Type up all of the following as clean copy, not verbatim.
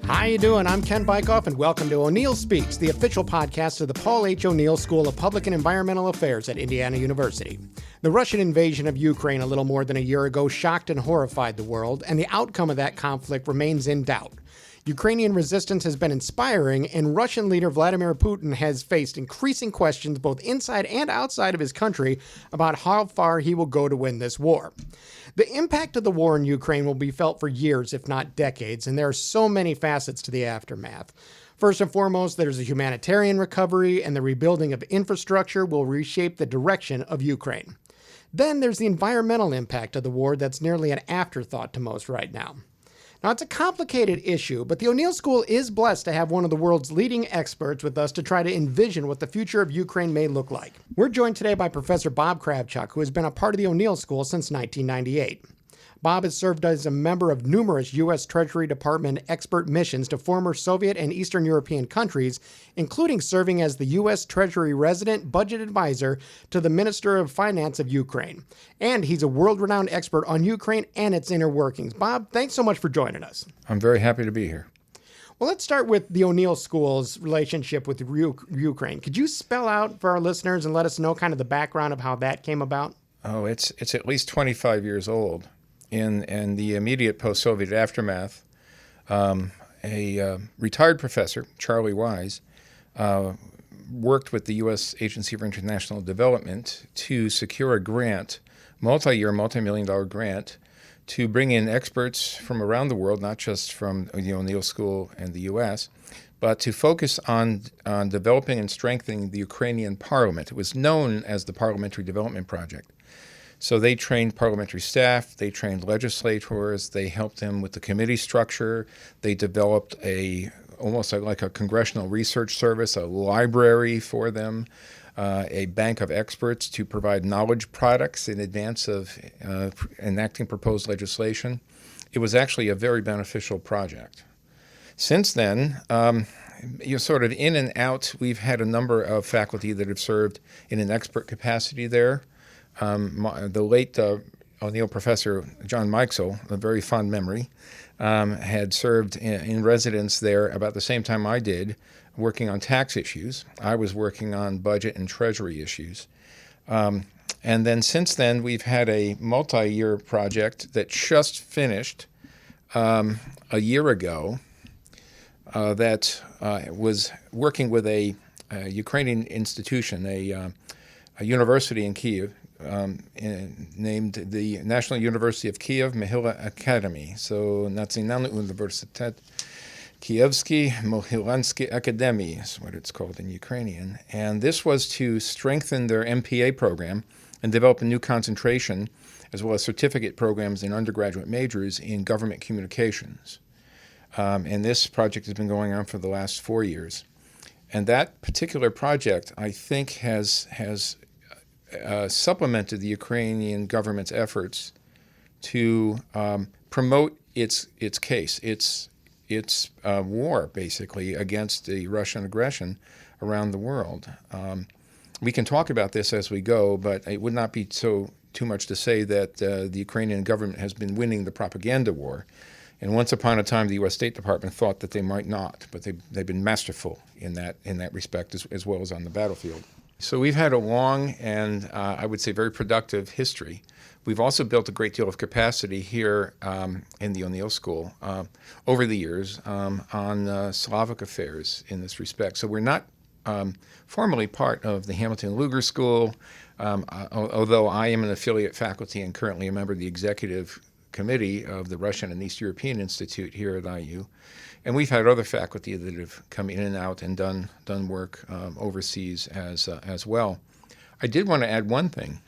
How you doing? I'm Ken Bykoff, and welcome to O'Neill Speaks, the official podcast of the Paul H. O'Neill School of Public and Environmental Affairs at Indiana University. The Russian invasion of Ukraine a little more than a year ago shocked and horrified the world, and the outcome of that conflict remains in doubt. Ukrainian resistance has been inspiring, and Russian leader Vladimir Putin has faced increasing questions both inside and outside of his country about how far he will go to win this war. The impact of the war in Ukraine will be felt for years, if not decades, and there are so many facets to the aftermath. First and foremost, there's a humanitarian recovery, and the rebuilding of infrastructure will reshape the direction of Ukraine. Then there's the environmental impact of the war that's nearly an afterthought to most right now. Now, it's a complicated issue, but the O'Neill School is blessed to have one of the world's leading experts with us to try to envision what the future of Ukraine may look like. We're joined today by Professor Bob Kravchuk, who has been a part of the O'Neill School since 1998. Bob has served as a member of numerous U.S. Treasury Department expert missions to former Soviet and Eastern European countries, including serving as the U.S. Treasury resident budget advisor to the Minister of Finance of Ukraine. And he's a world-renowned expert on Ukraine and its inner workings. Bob, thanks so much for joining us. I'm very happy to be here. Well, let's start with the O'Neill School's relationship with Ukraine. Could you spell out for our listeners and let us know kind of the background of how that came about? Oh, it's at least 25 years old. In the immediate post-Soviet aftermath, a retired professor, Charlie Wise, worked with the U.S. Agency for International Development to secure a grant, multi-year, multi-million-dollar grant, to bring in experts from around the world, not just from the O'Neill School and the U.S., but to focus on developing and strengthening the Ukrainian parliament. It was known as the Parliamentary Development Project. So they trained parliamentary staff, they trained legislators, they helped them with the committee structure, they developed almost like a congressional research service, a library for them, a bank of experts to provide knowledge products in advance of enacting proposed legislation. It was actually a very beneficial project. Since then, you're sort of in and out. We've had a number of faculty that have served in an expert capacity there. The late O'Neill professor John Meixel, a very fond memory, had served in residence there about the same time I did, working on tax issues. I was working on budget and treasury issues. And then since then, we've had a multi-year project that just finished a year ago that was working with a Ukrainian institution, a university in Kyiv, named the National University of Kyiv Mohyla Academy. So Nationalny Universitet Kievsky Mohylansky Academy is what it's called in Ukrainian. And this was to strengthen their MPA program and develop a new concentration, as well as certificate programs in undergraduate majors in government communications. And this project has been going on for the last 4 years. And that particular project, I think, has supplemented the Ukrainian government's efforts to promote its case, its war, basically, against the Russian aggression around the world. We can talk about this as we go, but it would not be too much to say that the Ukrainian government has been winning the propaganda war. And once upon a time, the U.S. State Department thought that they might not, but they've been masterful in that respect as well as on the battlefield. So we've had a long and I would say very productive history. We've also built a great deal of capacity here in the O'Neill School over the years on Slavic affairs in this respect. So we're not formally part of the Hamilton Luger School, although I am an affiliate faculty and currently a member of the executive committee of the Russian and East European Institute here at IU. And we've had other faculty that have come in and out and done work overseas as well. I did want to add one thing.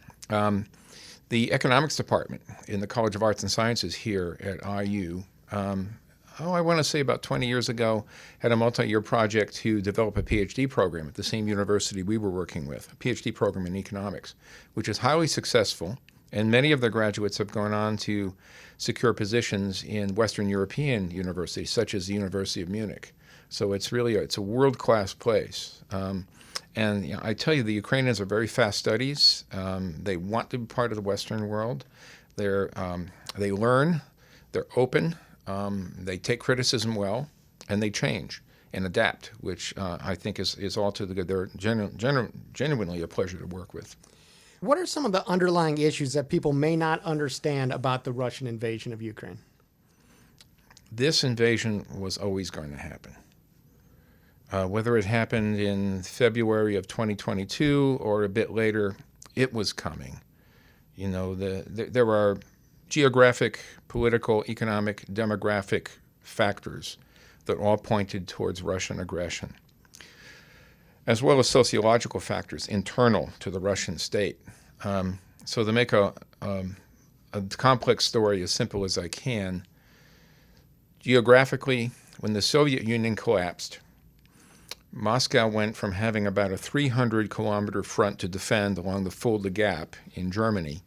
The economics department in the College of Arts and Sciences here at IU, I want to say about 20 years ago, had a multi-year project to develop a PhD program at the same university we were working with, a PhD program in economics, which is highly successful. And many of their graduates have gone on to secure positions in Western European universities, such as the University of Munich. So it's really it's a world-class place. And I tell you, the Ukrainians are very fast studies. They want to be part of the Western world. They learn, they're open, they take criticism well, and they change and adapt, which I think is all to the good. They're genuinely a pleasure to work with. What are some of the underlying issues that people may not understand about the Russian invasion of Ukraine? This invasion was always going to happen. Whether it happened in February of 2022 or a bit later, it was coming. There are geographic, political, economic, demographic factors that all pointed towards Russian aggression, as well as sociological factors internal to the Russian state. So to make a complex story as simple as I can, geographically, when the Soviet Union collapsed, Moscow went from having about a 300-kilometer front to defend along the Fulda Gap in Germany,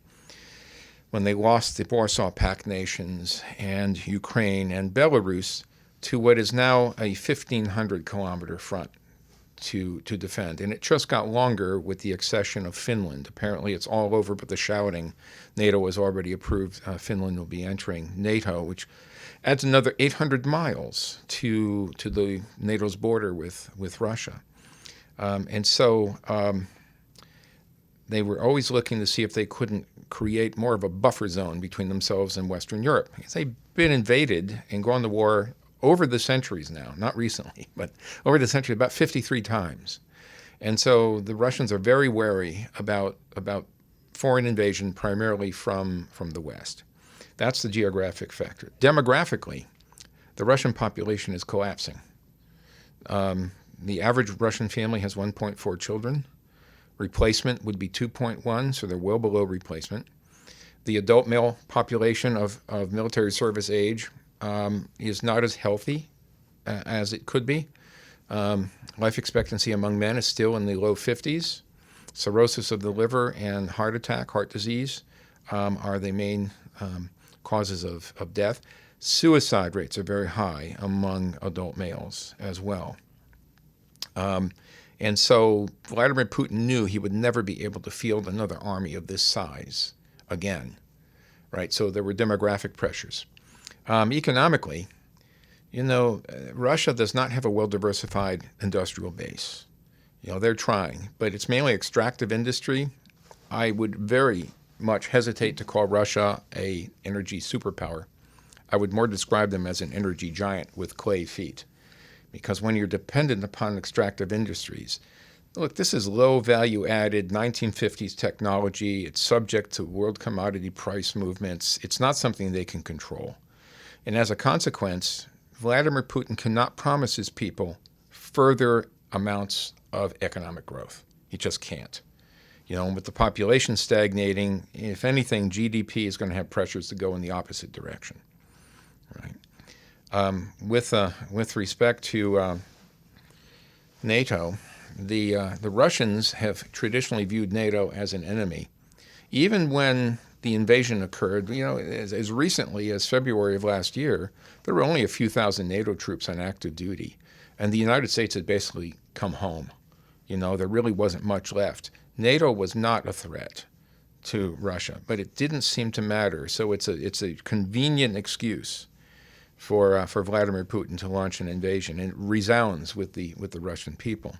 when they lost the Warsaw Pact nations and Ukraine and Belarus, to what is now a 1,500-kilometer front to defend. And it just got longer with the accession of Finland. Apparently it's all over but the shouting. NATO has already approved Finland will be entering NATO, which adds another 800 miles to the NATO's border with Russia. And so they were always looking to see if they couldn't create more of a buffer zone between themselves and Western Europe. Because they've been invaded and gone to war over the centuries now, not recently, but over the century about 53 times. And so the Russians are very wary about foreign invasion, primarily from the West. That's the geographic factor. Demographically, the Russian population is collapsing. The average Russian family has 1.4 children. Replacement would be 2.1, so they're well below replacement. The adult male population of military service age is not as healthy as it could be. Life expectancy among men is still in the low 50s. Cirrhosis of the liver and heart disease are the main causes of death. Suicide rates are very high among adult males as well. And so Vladimir Putin knew he would never be able to field another army of this size again, right? So there were demographic pressures. Economically, Russia does not have a well-diversified industrial base. They're trying, but it's mainly extractive industry. I would very much hesitate to call Russia an energy superpower. I would more describe them as an energy giant with clay feet. Because when you're dependent upon extractive industries, look, this is low value added 1950s technology. It's subject to world commodity price movements. It's not something they can control. And as a consequence, Vladimir Putin cannot promise his people further amounts of economic growth. He just can't. With the population stagnating, if anything, GDP is going to have pressures to go in the opposite direction, right? With respect to NATO, the Russians have traditionally viewed NATO as an enemy. Even when the invasion occurred, as recently as February of last year, there were only a few thousand NATO troops on active duty, and the United States had basically come home. There really wasn't much left. NATO was not a threat to Russia, but it didn't seem to matter. So it's a convenient excuse for Vladimir Putin to launch an invasion, and it resounds with the Russian people.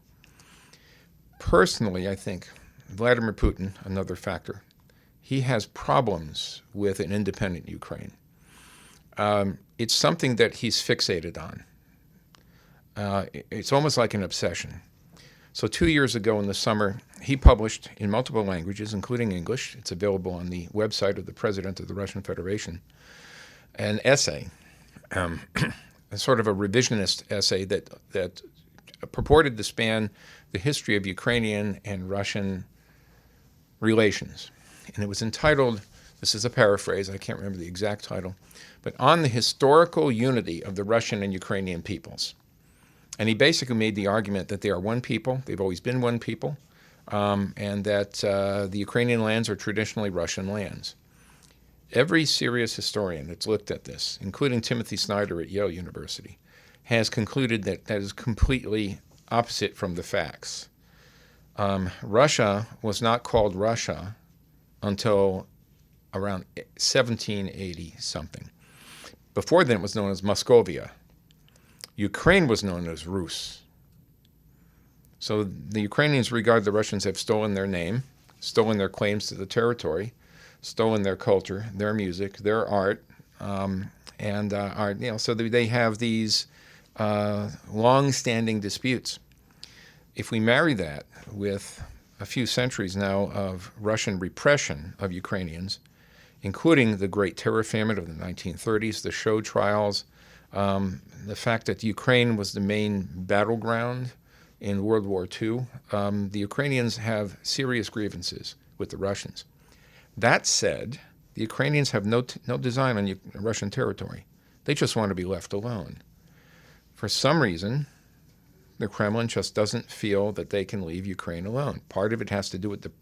Personally, I think Vladimir Putin, another factor, he has problems with an independent Ukraine. It's something that he's fixated on. It's almost like an obsession. So 2 years ago in the summer, he published in multiple languages, including English, it's available on the website of the President of the Russian Federation, an essay, sort of a revisionist essay that purported to span the history of Ukrainian and Russian relations. And it was entitled, this is a paraphrase, I can't remember the exact title, but On the Historical Unity of the Russian and Ukrainian Peoples. And he basically made the argument that they are one people, they've always been one people, and that the Ukrainian lands are traditionally Russian lands. Every serious historian that's looked at this, including Timothy Snyder at Yale University, has concluded that that is completely opposite from the facts. Russia was not called Russia until around 1780 something. Before then, it was known as Muscovia. Ukraine was known as Rus. So the Ukrainians regard the Russians have stolen their name, stolen their claims to the territory, stolen their culture, their music, their art, so they have these long-standing disputes. If we marry that with a few centuries now of Russian repression of Ukrainians, including the Great Terror Famine of the 1930s, the show trials, the fact that Ukraine was the main battleground in World War II, the Ukrainians have serious grievances with the Russians. That said, the Ukrainians have no design on Russian territory. They just want to be left alone. For some reason, the Kremlin just doesn't feel that they can leave Ukraine alone. Part of it has to do with the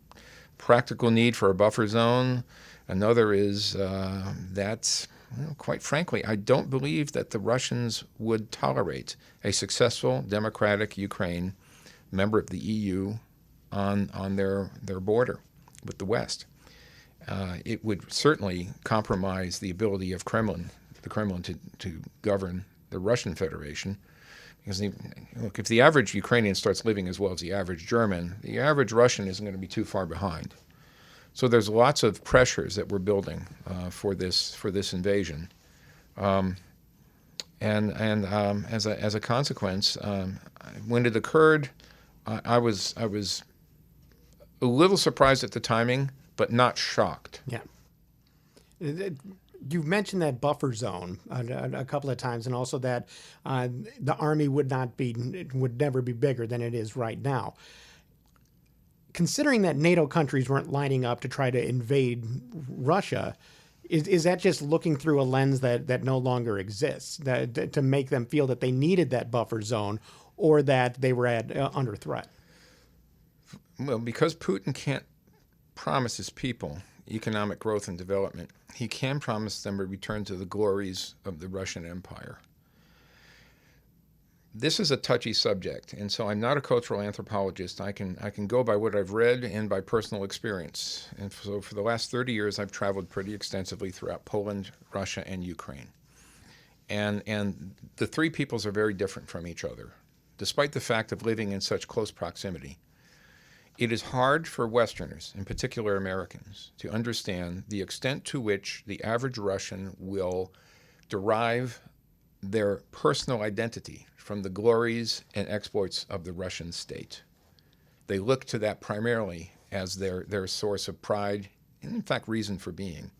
practical need for a buffer zone. Another is that, quite frankly, I don't believe that the Russians would tolerate a successful democratic Ukraine, member of the EU, on their border with the West. It would certainly compromise the ability of the Kremlin to govern the Russian Federation. Because if the average Ukrainian starts living as well as the average German, the average Russian isn't going to be too far behind. So there's lots of pressures that we're building for this invasion, and as a consequence, when it occurred, I was a little surprised at the timing, but not shocked. Yeah. You've mentioned that buffer zone a couple of times, and also that the army would never be bigger than it is right now. Considering that NATO countries weren't lining up to try to invade Russia, is that just looking through a lens that no longer exists, to make them feel that they needed that buffer zone, or that they were under threat? Well, because Putin can't promise his people economic growth and development, he can promise them a return to the glories of the Russian Empire. This is a touchy subject, and so I'm not a cultural anthropologist. I can go by what I've read and by personal experience. And so for the last 30 years, I've traveled pretty extensively throughout Poland, Russia, and Ukraine. And the three peoples are very different from each other, despite the fact of living in such close proximity. It is hard for Westerners, in particular Americans, to understand the extent to which the average Russian will derive their personal identity from the glories and exploits of the Russian state. They look to that primarily as their source of pride and, in fact, reason for being.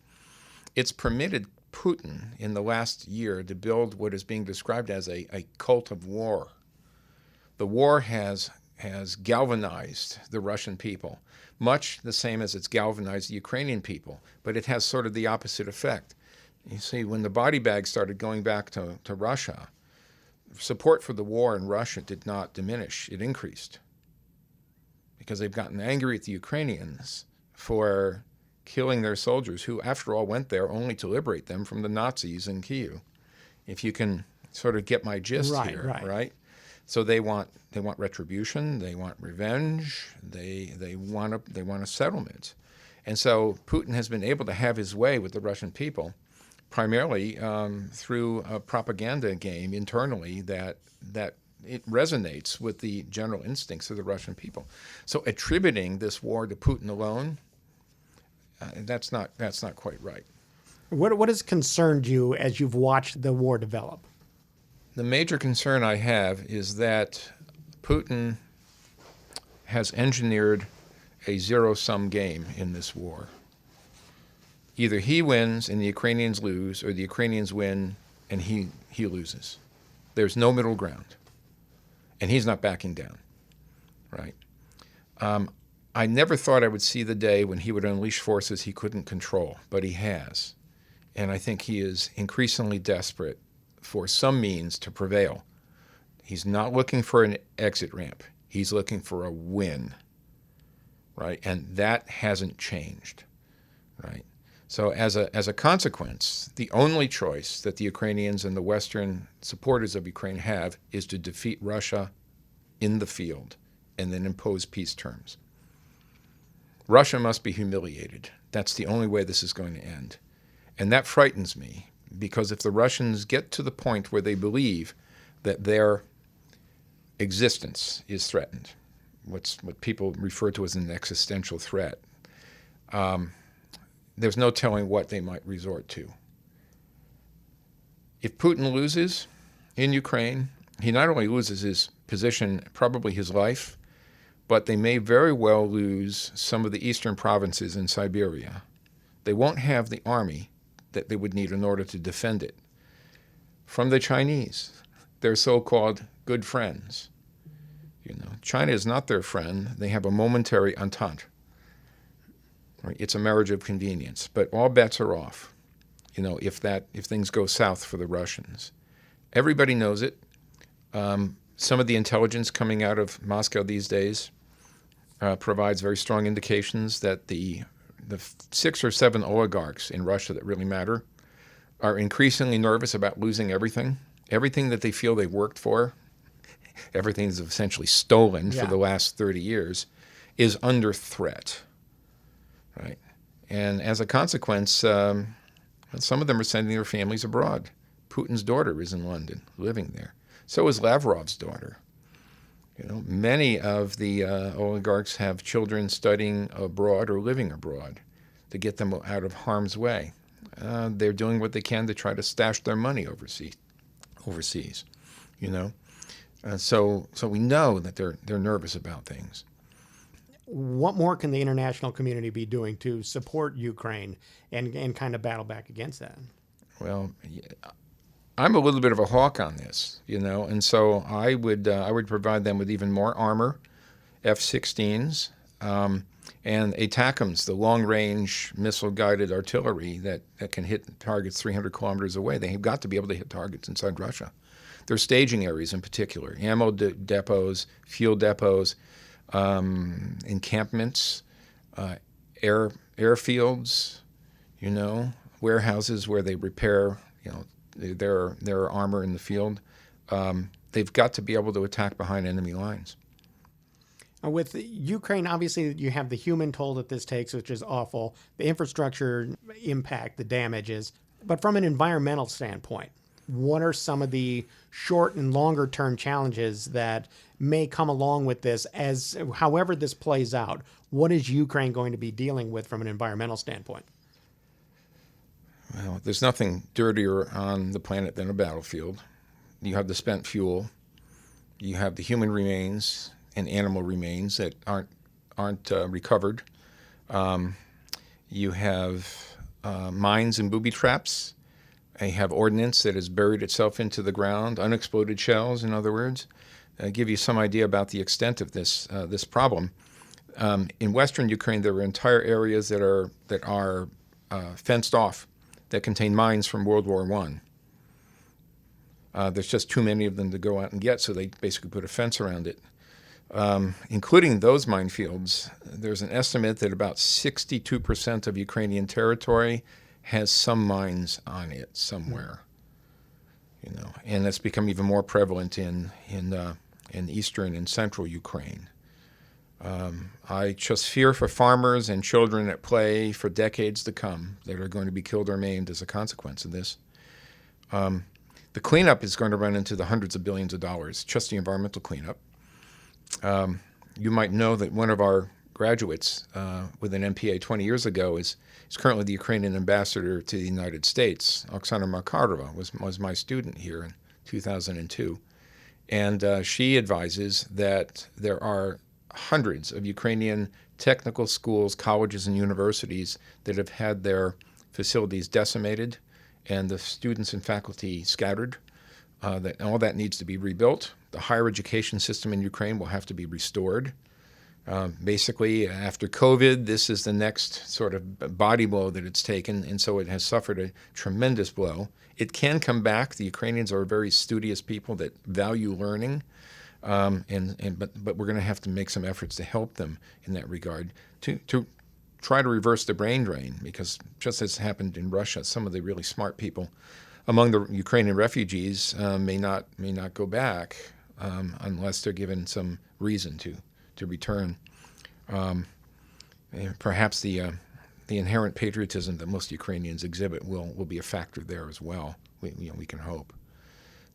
It's permitted Putin in the last year to build what is being described as a cult of war. The war has galvanized the Russian people, much the same as it's galvanized the Ukrainian people, but it has sort of the opposite effect. You see, when the body bags started going back to Russia, support for the war in Russia did not diminish, it increased. Because they've gotten angry at the Ukrainians for killing their soldiers, who, after all, went there only to liberate them from the Nazis in Kyiv. If you can sort of get my gist here, right? So they want retribution, they want revenge, they want a settlement, and so Putin has been able to have his way with the Russian people, primarily through a propaganda game internally that it resonates with the general instincts of the Russian people. So attributing this war to Putin alone, that's not quite right. What has concerned you as you've watched the war develop? The major concern I have is that Putin has engineered a zero-sum game in this war. Either he wins and the Ukrainians lose, or the Ukrainians win and he loses. There's no middle ground. And he's not backing down, right? I never thought I would see the day when he would unleash forces he couldn't control, but he has. And I think he is increasingly desperate for some means to prevail. He's not looking for an exit ramp. He's looking for a win, right? And that hasn't changed, right? So as a consequence, the only choice that the Ukrainians and the Western supporters of Ukraine have is to defeat Russia in the field, and then impose peace terms. Russia must be humiliated. That's the only way this is going to end. And that frightens me, because if the Russians get to the point where they believe that their existence is threatened, what people refer to as an existential threat, there's no telling what they might resort to. If Putin loses in Ukraine, he not only loses his position, probably his life, but they may very well lose some of the eastern provinces in Siberia. They won't have the army that they would need in order to defend it from the Chinese, their so-called good friends. China is not their friend. They have a momentary entente. Right? It's a marriage of convenience, but all bets are off. If things go south for the Russians, everybody knows it. Some of the intelligence coming out of Moscow these days provides very strong indications that the 6 or 7 oligarchs in Russia that really matter are increasingly nervous about losing everything that they feel they've worked for. Everything is essentially stolen for the last 30 years, is under threat, right? And as a consequence, some of them are sending their families abroad. Putin's daughter is in London, living there. So is Lavrov's daughter. Many of the oligarchs have children studying abroad or living abroad to get them out of harm's way. They're doing what they can to try to stash their money overseas. So we know that they're nervous about things. What more can the international community be doing to support Ukraine and kind of battle back against that? Well, I'm a little bit of a hawk on this, and so I would provide them with even more armor, F-16s, and ATACMS, the long-range missile-guided artillery that can hit targets 300 kilometers away. They have got to be able to hit targets inside Russia. Their staging areas in particular, ammo depots, fuel depots, encampments, airfields, warehouses where they repair, their armor in the field. They've got to be able to attack behind enemy lines. With Ukraine, obviously, you have the human toll that this takes, which is awful, the infrastructure impact, the damages. But from an environmental standpoint, what are some of the short and longer term challenges that may come along with this however this plays out? What is Ukraine going to be dealing with from an environmental standpoint? Well, there's nothing dirtier on the planet than a battlefield. You have the spent fuel. You have the human remains and animal remains that aren't recovered. You have mines and booby traps. You have ordnance that has buried itself into the ground, unexploded shells, in other words. Give you some idea about the extent of this problem. In western Ukraine, there are entire areas that are fenced off that contain mines from World War I. There's just too many of them to go out and get, so they basically put a fence around it. Including those minefields, there's an estimate that about 62% of Ukrainian territory has some mines on it somewhere. And that's become even more prevalent in eastern and central Ukraine. I just fear for farmers and children at play for decades to come that are going to be killed or maimed as a consequence of this. The cleanup is going to run into the hundreds of billions of dollars, just the environmental cleanup. You might know that one of our graduates with an MPA 20 years ago is currently the Ukrainian ambassador to the United States. Oksana Markarova was my student here in 2002. And she advises that there are hundreds of Ukrainian technical schools, colleges, and universities that have had their facilities decimated and the students and faculty scattered. That all that needs to be rebuilt. The higher education system in Ukraine will have to be restored. Basically, after COVID, this is the next sort of body blow that it's taken, and so it has suffered a tremendous blow. It can come back. The Ukrainians are very studious people that value learning, but we're going to have to make some efforts to help them in that regard to try to reverse the brain drain, because just as happened in Russia, some of the really smart people among the Ukrainian refugees may not go back unless they're given some reason to return. And perhaps the inherent patriotism that most Ukrainians exhibit will be a factor there as well. We can hope.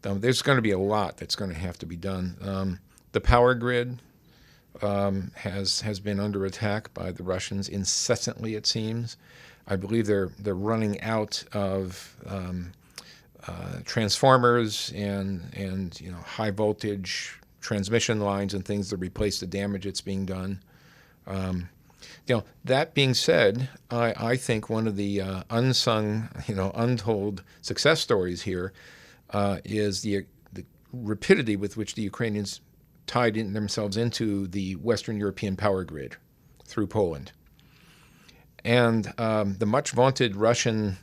There's going to be a lot that's going to have to be done. The power grid has been under attack by the Russians incessantly, it seems. I believe they're running out of transformers and high voltage transmission lines and things to replace the damage that's being done. That being said, I think one of the unsung, untold success stories here is the rapidity with which the Ukrainians tied themselves into the Western European power grid through Poland. And the much vaunted Russian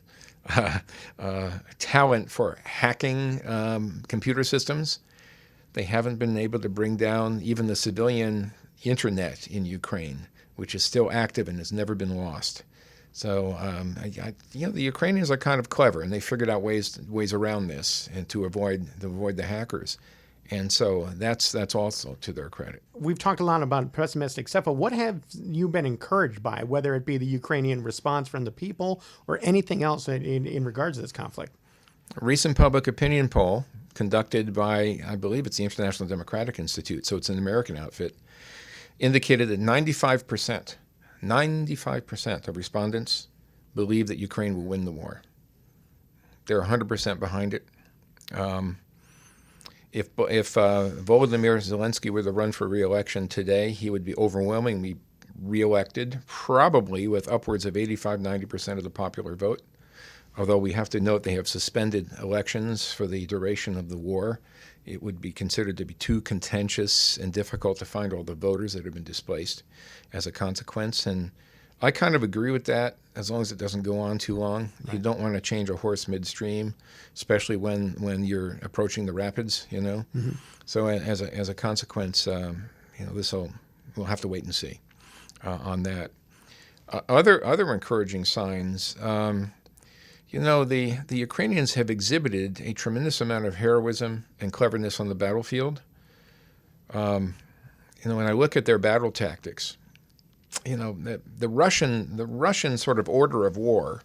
talent for hacking computer systems, they haven't been able to bring down even the civilian internet in Ukraine, which is still active and has never been lost. So, the Ukrainians are kind of clever, and they figured out ways around this and to avoid the hackers. And so that's also to their credit. We've talked a lot about pessimistic stuff, but what have you been encouraged by, whether it be the Ukrainian response from the people or anything else in regards to this conflict? A recent public opinion poll conducted by, I believe it's the International Democratic Institute, so it's an American outfit, indicated that 95% of respondents believe that Ukraine will win the war. They're 100% behind it. If Volodymyr Zelensky were to run for re-election today, he would be overwhelmingly re-elected, probably with upwards of 85-90% of the popular vote. Although we have to note they have suspended elections for the duration of the war. It would be considered to be too contentious and difficult to find all the voters that have been displaced as a consequence. And I kind of agree with that, as long as it doesn't go on too long. Right. You don't want to change a horse midstream, especially when you're approaching the rapids, Mm-hmm. So as a consequence, we'll have to wait and see on that. Other encouraging signs. The Ukrainians have exhibited a tremendous amount of heroism and cleverness on the battlefield. When I look at their battle tactics, the Russian sort of order of war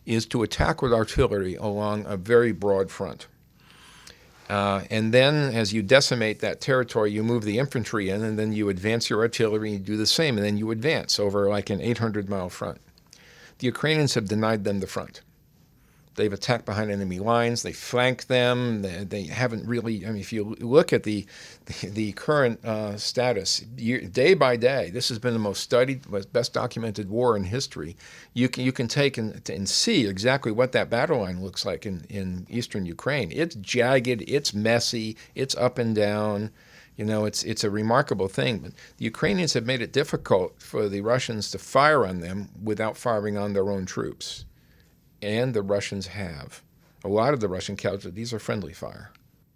is to attack with artillery along a very broad front. And then as you decimate that territory, you move the infantry in, and then you advance your artillery, and you do the same, and then you advance over like an 800-mile front. The Ukrainians have denied them the front. They've attacked behind enemy lines. They flanked them. They haven't really. If you look at the current status, day by day, this has been the most studied, best documented war in history. You can take and see exactly what that battle line looks like in eastern Ukraine. It's jagged. It's messy. It's up and down. It's a remarkable thing. But the Ukrainians have made it difficult for the Russians to fire on them without firing on their own troops. And the Russians have. A lot of the Russian casualties are friendly fire.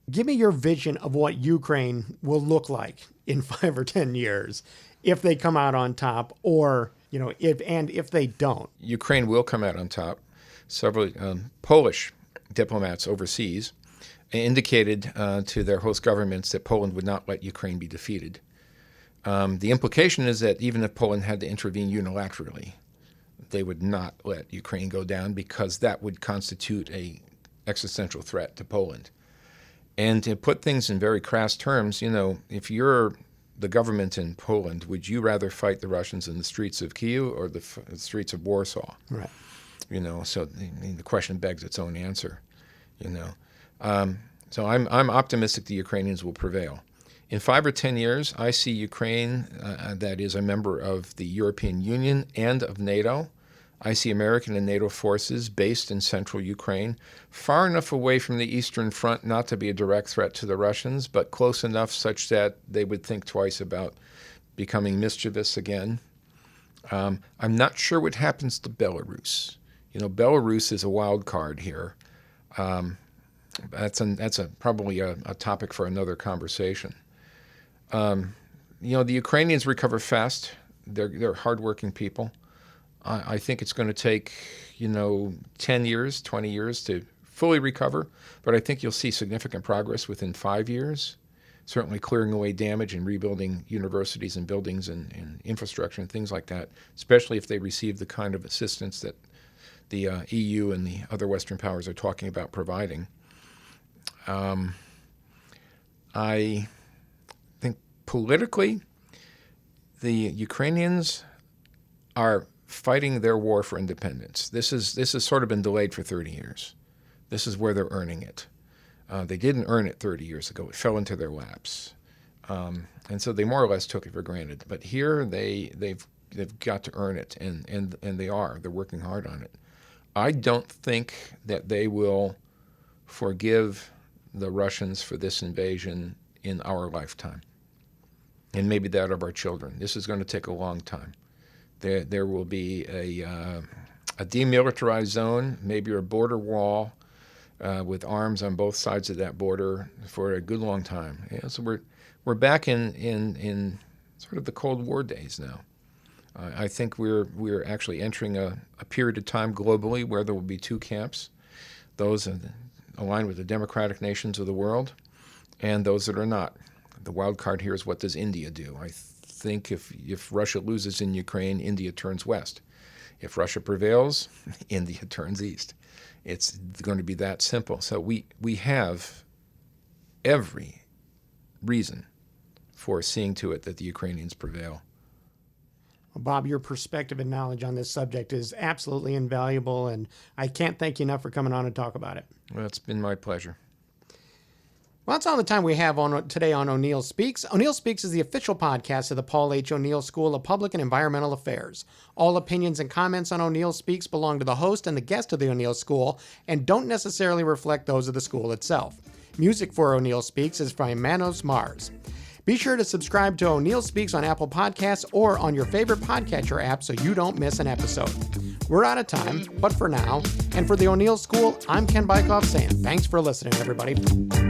Give me your vision of what Ukraine will look like in 5 or 10 years if they come out on top, or if they don't. Ukraine will come out on top. Several Polish diplomats overseas indicated to their host governments that Poland would not let Ukraine be defeated. The implication is that even if Poland had to intervene unilaterally, they would not let Ukraine go down, because that would constitute a existential threat to Poland. And to put things in very crass terms, if you're the government in Poland, would you rather fight the Russians in the streets of Kyiv or the streets of Warsaw? Right. So the question begs its own answer. So I'm optimistic the Ukrainians will prevail. In 5 or 10 years, I see Ukraine, that is a member of the European Union and of NATO. I see American and NATO forces based in central Ukraine, far enough away from the Eastern Front not to be a direct threat to the Russians, but close enough such that they would think twice about becoming mischievous again. I'm not sure what happens to Belarus. Belarus is a wild card here. That's probably a topic for another conversation. The Ukrainians recover fast. They're hardworking people. I think it's going to take, 10 years, 20 years to fully recover, but I think you'll see significant progress within 5 years. certainly clearing away damage and rebuilding universities and buildings and infrastructure and things like that, especially if they receive the kind of assistance that the EU and the other Western powers are talking about providing. I think politically, the Ukrainians are fighting their war for independence. This has sort of been delayed for 30 years. This is where they're earning it. They didn't earn it 30 years ago. It fell into their laps. And so they more or less took it for granted. But here they've got to earn it, and they are. They're working hard on it. I don't think that they will forgive the Russians for this invasion in our lifetime, and maybe that of our children. This is going to take a long time. There will be a demilitarized zone, maybe a border wall with arms on both sides of that border for a good long time. Yeah, so we're back in sort of the Cold War days now. I think we're actually entering a period of time globally where there will be two camps: those aligned with the democratic nations of the world, and those that are not. The wild card here is, what does India do? I think if Russia loses in Ukraine, India turns west. If Russia prevails, India turns east. It's going to be that simple. So we have every reason for seeing to it that the Ukrainians prevail. Well, Bob, your perspective and knowledge on this subject is absolutely invaluable, and I can't thank you enough for coming on and talk about it. Well, it's been my pleasure. Well, that's all the time we have today on O'Neill Speaks. O'Neill Speaks is the official podcast of the Paul H. O'Neill School of Public and Environmental Affairs. All opinions and comments on O'Neill Speaks belong to the host and the guest of the O'Neill School and don't necessarily reflect those of the school itself. Music for O'Neill Speaks is by Manos Mars. Be sure to subscribe to O'Neill Speaks on Apple Podcasts or on your favorite podcatcher app so you don't miss an episode. We're out of time, but for now, and for the O'Neill School, I'm Ken Bykoff saying thanks for listening, everybody.